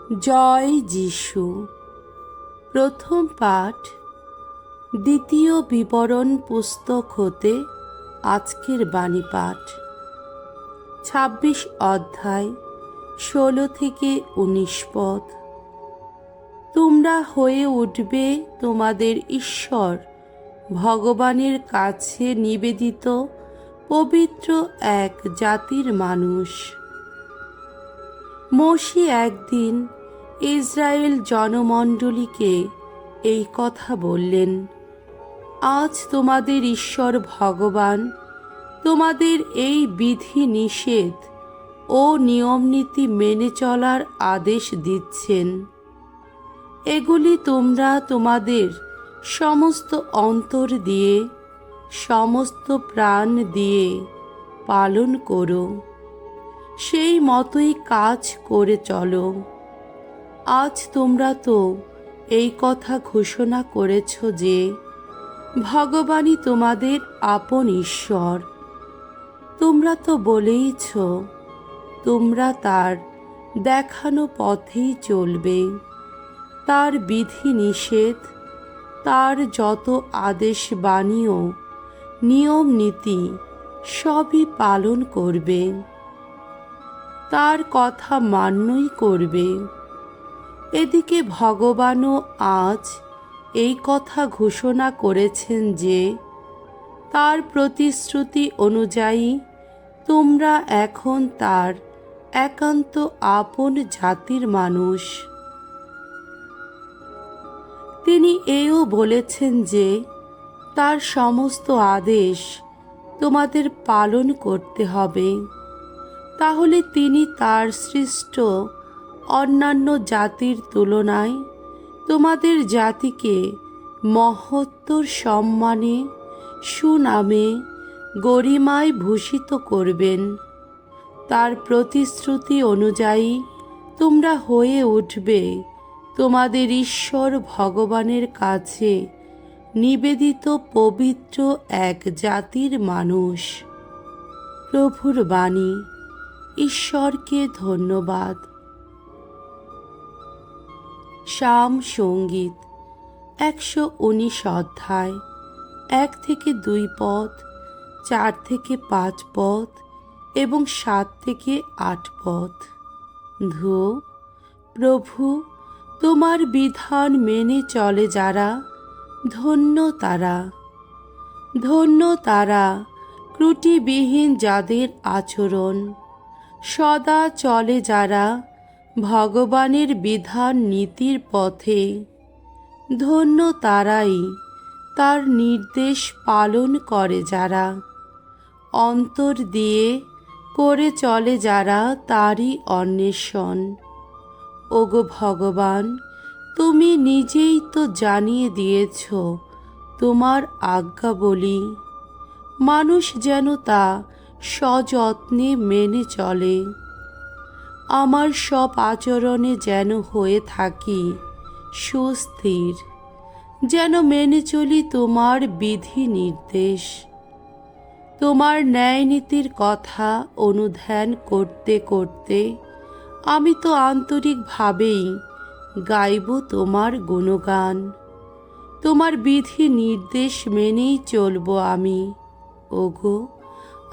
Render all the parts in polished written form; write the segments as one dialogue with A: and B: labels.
A: জয় যিশু। প্রথম পাঠ দ্বিতীয় বিবরণ পুস্তক হতে আজকের বাণী পাঠ 26 অধ্যায় 16 থেকে 19 পদ। তোমরা হয়ে উঠবে তোমাদের ঈশ্বর ভগবানের কাছে নিবেদিত পবিত্র এক জাতির মানুষ। মোশে একদিন ইসরায়েল জনমণ্ডলীকে এই কথা বললেন, আজ তোমাদের ঈশ্বর ভগবান তোমাদের এই বিধি নিষেধ ও নিয়মনীতি মেনে চলার আদেশ দিচ্ছেন। এগুলি তোমরা তোমাদের সমস্ত অন্তর দিয়ে সমস্ত প্রাণ দিয়ে পালন করো, সেই মতোই কাজ করে চলো। আজ তোমরা তো এই কথা ঘোষণা করেছ যে ভগবানই তোমাদের আপন ঈশ্বর। তোমরা তো বলেইছ তোমরা তার দেখানো পথেই চলবে, তার বিধি নিষেধ, তার যত আদেশ বাণীও নিয়ম নীতি সবই পালন করবে, তার কথা মান্যই করবে। এদিকে ভগবানও আজ এই কথা ঘোষণা করেছেন যে তার প্রতিশ্রুতি অনুযায়ী তোমরা এখন তার একান্ত আপন জাতির মানুষ। তিনি এও বলেছেন যে তার সমস্ত আদেশ তোমাদের পালন করতে হবে, তাহলে তিনি তার সৃষ্ট অন্যান্য জাতির তুলনায় তোমাদের জাতিকে মহত্তর সম্মানে সুনামে গরিমায় ভূষিত করবেন। তার প্রতিশ্রুতি অনুযায়ী তোমরা হয়ে উঠবে তোমাদের ঈশ্বর ভগবানের কাছে নিবেদিত পবিত্র এক জাতির মানুষ। প্রভুর বাণী। ঈশ্বরকে ধন্যবাদ। শাম সঙ্গীত 119 অধ্যায় 1 থেকে 2 পদ, 4 থেকে 5 পদ এবং 7 থেকে 8 পদ। ধো প্রভু, তোমার বিধান মেনে চলে যারা, ধন্য তারা। ধন্য তারা ত্রুটিবিহীন যাদের আচরণ, সদা চলে যারা ভগবানের বিধান নীতির পথে। ধন্য তারাই তার নির্দেশ পালন করে যারা, অন্তর দিয়ে করে চলে যারা তারই অন্বেষণ। ওগো ভগবান, তুমি নিজেই তো জানিয়ে দিয়েছ তোমার আজ্ঞাবলী, মানুষ যেন তা সযত্নে মেনে চলে। আমার সব আচরণে যেন হয়ে থাকি সুস্থির, যেন মেনে চলি তোমার বিধি নির্দেশ। তোমার ন্যায় নীতির কথা অনুধ্যান করতে করতে আমি তো আন্তরিকভাবেই গাইব তোমার গুণগান। তোমার বিধি নির্দেশ মেনেই চলব আমি। ওগো,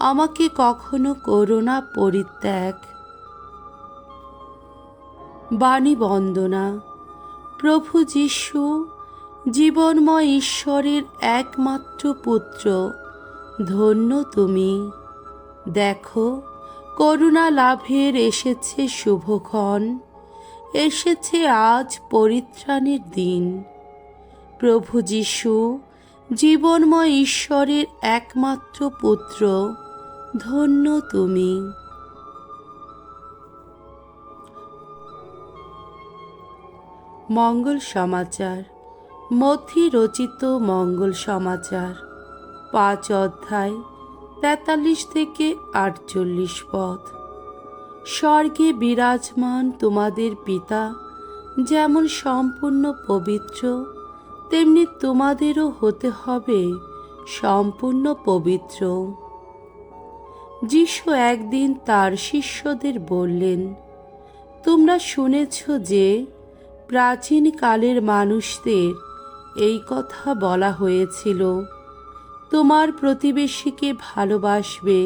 A: আমাকে কখনো করো না পরিত্যাগ। বাণী বন্দনা। প্রভু যীশু জীবনময় ঈশ্বরের একমাত্র পুত্র, ধন্য তুমি। দেখো, করুণা লাভের এসেছে শুভক্ষণ, এসেছে আজ পরিত্রাণের দিন। প্রভু যীশু জীবনময় ঈশ্বরের একমাত্র পুত্র, ধন্য তুমি। মঙ্গল সমাচার। মথি রচিত মঙ্গল সমাচার 5 অধ্যায় 43 থেকে 48 পদ। স্বর্গে বিরাজমান তোমাদের পিতা যেমন সম্পূর্ণ পবিত্র, তেমনি তোমাদেরও হতে হবে সম্পূর্ণ পবিত্র। যীশু একদিন তার শিষ্যদের বললেন, তোমরা শুনেছ যে প্রাচীনকালের মানুষদের এই কথা বলা হয়েছিল, তোমার প্রতিবেশীকে ভালোবাসবে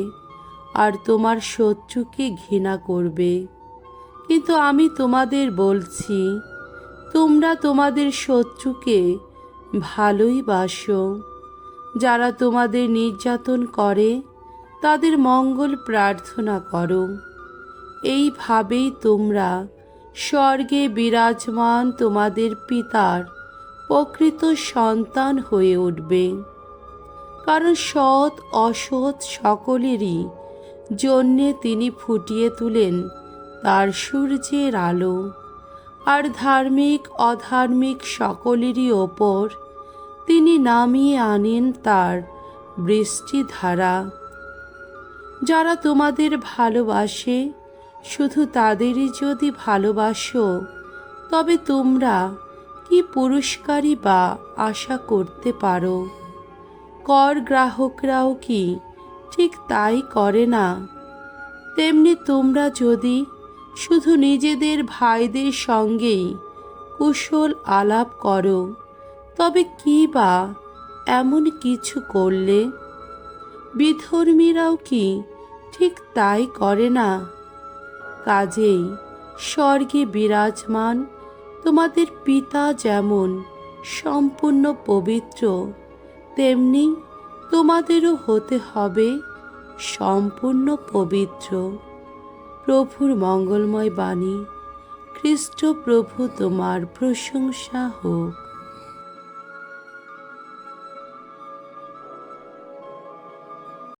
A: আর তোমার শত্রুকে ঘৃণা করবে। কিন্তু আমি তোমাদের বলছি, তোমরা তোমাদের শত্রুকে ভালোই বাসো, যারা তোমাদের নির্যাতন করে তাদের মঙ্গল প্রার্থনা করো। এইভাবেই তোমরা স্বর্গে বিরাজমান তোমাদের পিতার প্রকৃত সন্তান হয়ে উঠবে। কারণ সৎ অসৎ সকলেরই জন্যে তিনি ফুটিয়ে তুলেন তার সূর্যের আলো, আর ধার্মিক অধার্মিক সকলেরই ওপর তিনি নামিয়ে আনেন তার বৃষ্টিধারা। যারা তোমাদের ভালোবাসে শুধু তাদেরই যদি ভালোবাসো, তবে তোমরা কি পুরস্কারই বা আশা করতে পারো? কর গ্রাহকরাও কি ঠিক তাই করে না? তেমনি তোমরা যদি শুধু নিজেদের ভাইদের সঙ্গেই কুশল আলাপ করো, তবে কি বা এমন কিছু করলে? বিধর্মীরাও কি ঠিক তাই করে না? কাজেই স্বর্গে বিরাজমান তোমাদের পিতা যেমন সম্পূর্ণ পবিত্র, তেমনি তোমাদেরও হতে হবে সম্পূর্ণ পবিত্র। প্রভুর মঙ্গলময় বাণী। খ্রিস্ট প্রভু তোমার প্রশংসা হোক।